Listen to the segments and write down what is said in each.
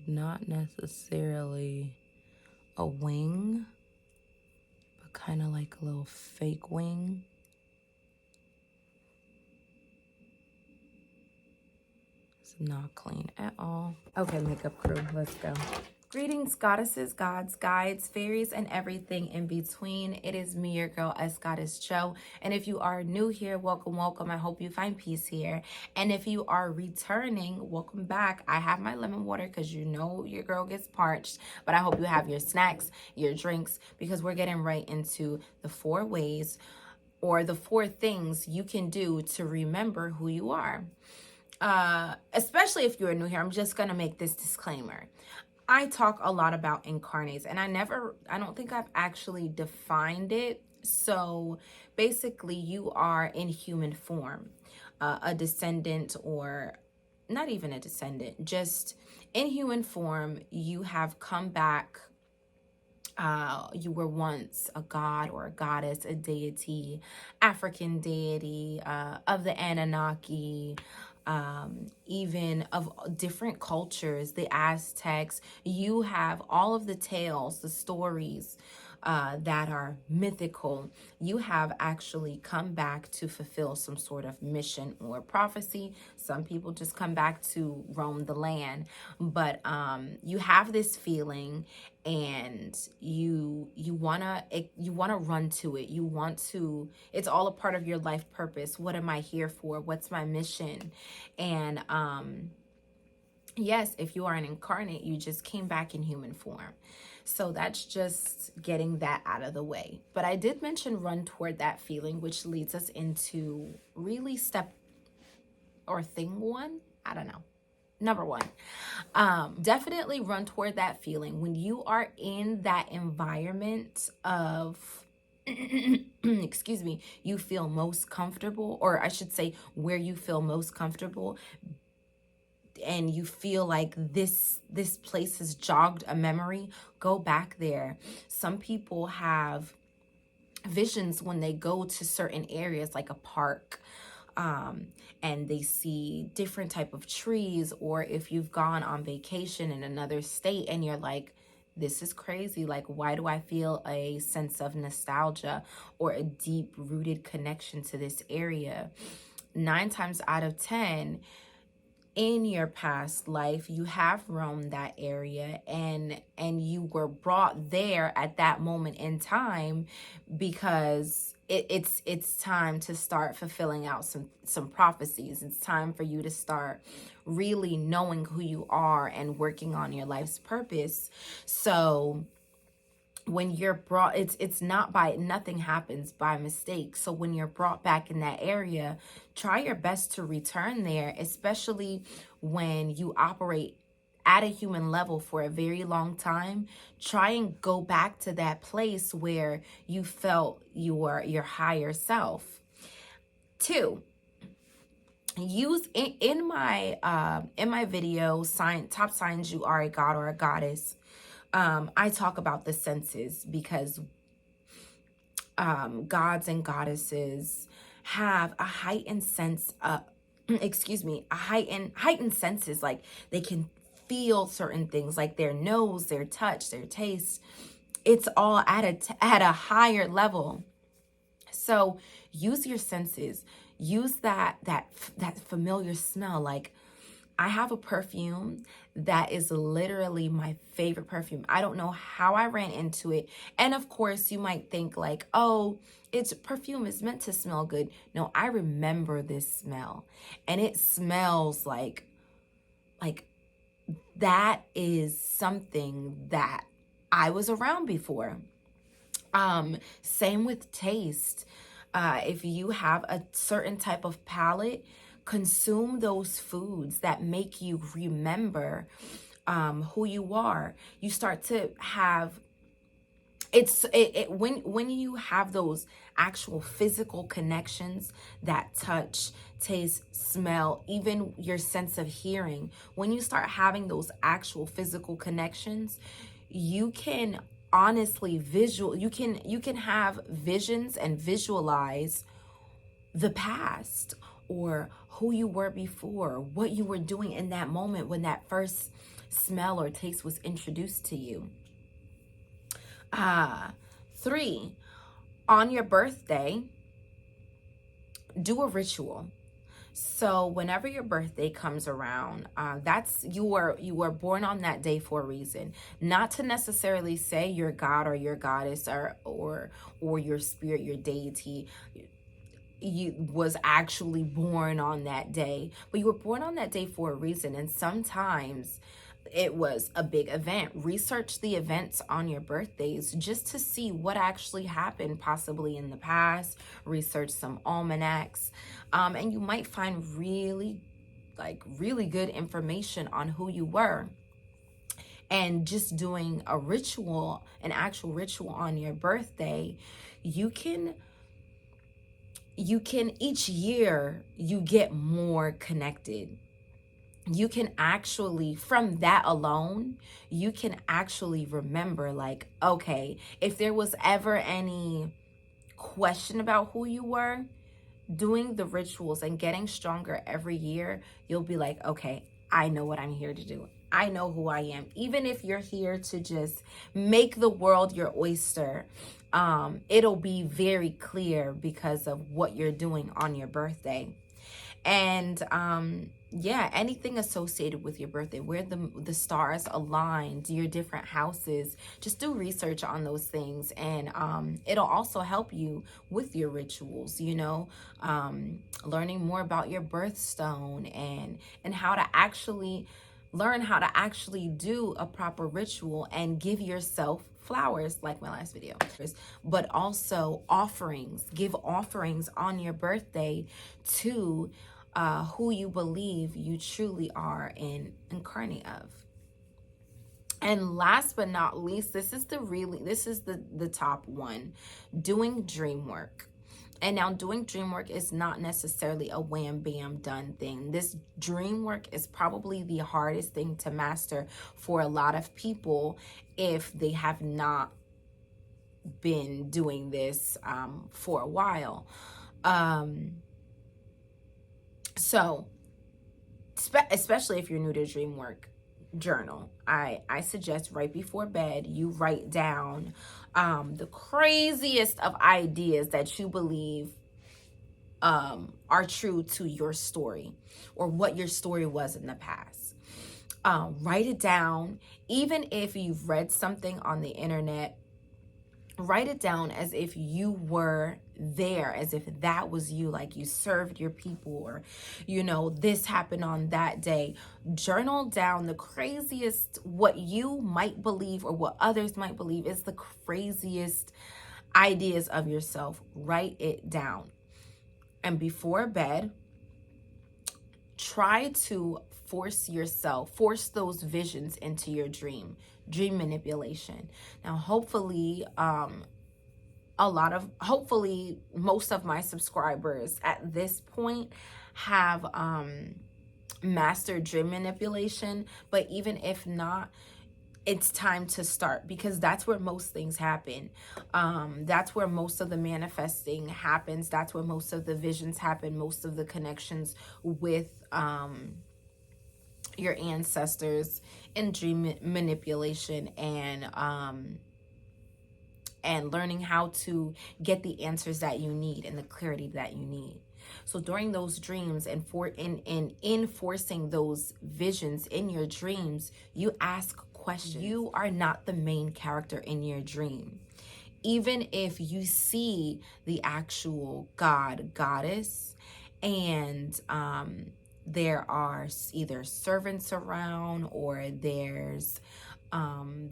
not necessarily a wing, but kind of like a little fake wing. It's not clean at all. Okay, makeup crew, let's go. Greetings, goddesses, gods, guides, fairies, and everything in between. It is me, your girl, S Goddess Joe. And if you are new here, welcome, welcome. I hope you find peace here. And if you are returning, welcome back. I have my lemon water because you know your girl gets parched. But I hope you have your snacks, your drinks, because we're getting right into the 4 ways or the 4 things you can do to remember who you are. Especially if you're new here, I'm just going to make this disclaimer. I talk a lot about incarnates, and I don't think I've actually defined it. So basically you are in human form, a descendant, or not even a descendant, just in human form. You have come back. You were once a god or a goddess, a deity, African deity, of the Anunnaki, even of different cultures, the Aztecs. You have all of the tales, the stories that are mythical. You have actually come back to fulfill some sort of mission or prophecy. Some people just come back to roam the land, but you have this feeling, and you wanna run to it. You want to. It's all a part of your life purpose. What am I here for? What's my mission? And yes, if you are an incarnate, you just came back in human form. So that's just getting that out of the way. But I did mention run toward that feeling, which leads us into really step or thing 1. I don't know. Number 1, definitely run toward that feeling when you are in that environment of, excuse me, you feel most comfortable, or I should say where you feel most comfortable, and you feel like this place has jogged a memory. Go back there. Some people have visions when they go to certain areas, like a park, and they see different type of trees, or if you've gone on vacation in another state and you're like, this is crazy, like, why do I feel a sense of nostalgia or a deep rooted connection to this area? 9 times out of 10, in your past life, you have roamed that area, and you were brought there at that moment in time because it's time to start fulfilling out some prophecies. It's time for you to start really knowing who you are and working on your life's purpose. So when you're brought, it's not by, nothing happens by mistake. So when you're brought back in that area, try your best to return there, especially when you operate at a human level for a very long time. Try and go back to that place where you felt your higher self. 2, use in my video, top signs you are a god or a goddess. I talk about the senses because gods and goddesses have a heightened sense of, heightened senses. Like, they can feel certain things, like their nose, their touch, their taste. It's all at a higher level. So use your senses. Use that familiar smell. Like, I have a perfume that is literally my favorite perfume. I don't know how I ran into it. And of course, you might think like, oh, perfume is meant to smell good. No, I remember this smell. And it smells like that is something that I was around before. Same with taste. If you have a certain type of palate, consume those foods that make you remember who you are. You start to have when you have those actual physical connections, that touch, taste, smell, even your sense of hearing. When you start having those actual physical connections, you can honestly you can have visions and visualize the past, or who you were before, what you were doing in that moment when that first smell or taste was introduced to you. 3, on your birthday, do a ritual. So whenever your birthday comes around, that's you were born on that day for a reason. Not to necessarily say your God or your goddess or your spirit, your deity, you was actually born on that day, but you were born on that day for a reason. And sometimes it was a big event. Research the events on your birthdays just to see what actually happened possibly in the past. Research some almanacs, and you might find really good information on who you were. And just doing a ritual, an actual ritual on your birthday, you can each year you get more connected. You can actually, from that alone, you can actually remember, like, okay, if there was ever any question about who you were, doing the rituals and getting stronger every year, you'll be like, okay, I know what I'm here to do. I know who I am. Even if you're here to just make the world your oyster, it'll be very clear because of what you're doing on your birthday. And yeah, anything associated with your birthday, where the stars aligned, your different houses, just do research on those things. And it'll also help you with your rituals, you know, learning more about your birthstone and how to actually learn how to actually do a proper ritual and give yourself flowers, like my last video, but also offerings. Give offerings on your birthday to who you believe you truly are an incarnate of. And last but not least, this is the top one, doing dream work. And now doing dream work is not necessarily a wham bam done thing. This dream work is probably the hardest thing to master for a lot of people if they have not been doing this for a while. So especially if you're new to dream work, journal. I suggest right before bed you write down the craziest of ideas that you believe are true to your story or what your story was in the past. Write it down. Even if you've read something on the internet, write it down as if you were there, as if that was you, like you served your people, or, you know, this happened on that day. Journal down the craziest, what you might believe or what others might believe is the craziest ideas of yourself. Write it down. And before bed, try to force those visions into your dream manipulation. Now, hopefully, most of my subscribers at this point have mastered dream manipulation, but even if not, it's time to start, because that's where most things happen. That's where most of the manifesting happens. That's where most of the visions happen, most of the connections with your ancestors in dream manipulation, and learning how to get the answers that you need and the clarity that you need. So during those dreams and enforcing those visions in your dreams, you ask questions. You are not the main character in your dream. Even if you see the actual god, goddess, and there are either servants around, or there's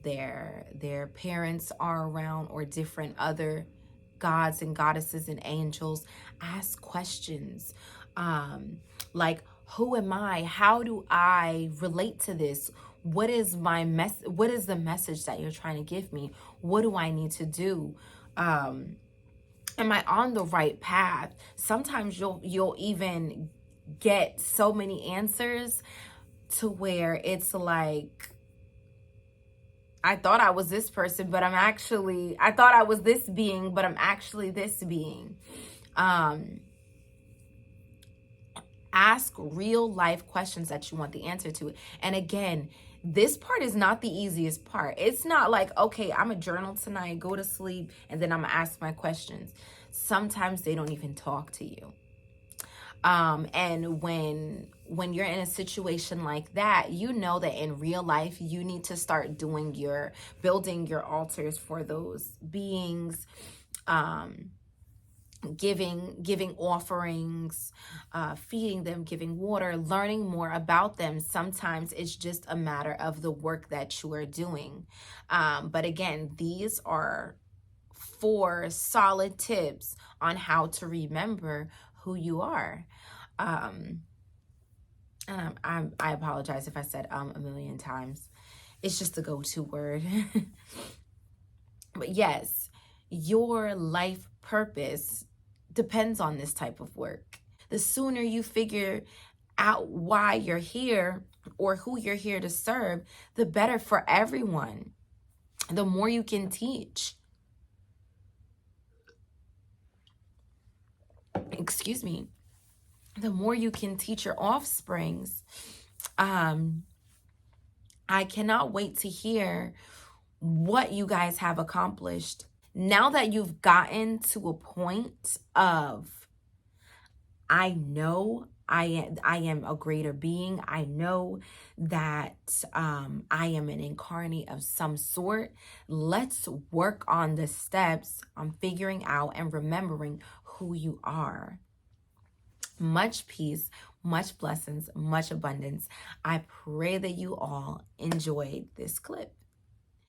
their parents are around, or different other gods and goddesses and angels, ask questions like, who am I? How do I relate to this? What is the message that you're trying to give me? What do I need to do? Am I on the right path? Sometimes you'll even get so many answers to where it's like, I thought I was this person, but I thought I was this being, but I'm actually this being. Ask real life questions that you want the answer to. And again, this part is not the easiest part. It's not like, okay, I'm a journal tonight, go to sleep, and then I'm gonna ask my questions. Sometimes they don't even talk to you. And when you're in a situation like that, you know that in real life, you need to start building your altars for those beings, giving offerings, feeding them, giving water, learning more about them. Sometimes it's just a matter of the work that you are doing. But again, these are 4 solid tips on how to remember who you are. And I apologize if I said a million times. It's just a go-to word. But yes, your life purpose depends on this type of work. The sooner you figure out why you're here or who you're here to serve, the better for everyone. The more you can teach. Excuse me. The more you can teach your offsprings. I cannot wait to hear what you guys have accomplished. Now that you've gotten to a point of, I know I am a greater being. I know that I am an incarnate of some sort. Let's work on the steps on figuring out and remembering who you are. Much peace, much blessings, much abundance. I pray that you all enjoyed this clip.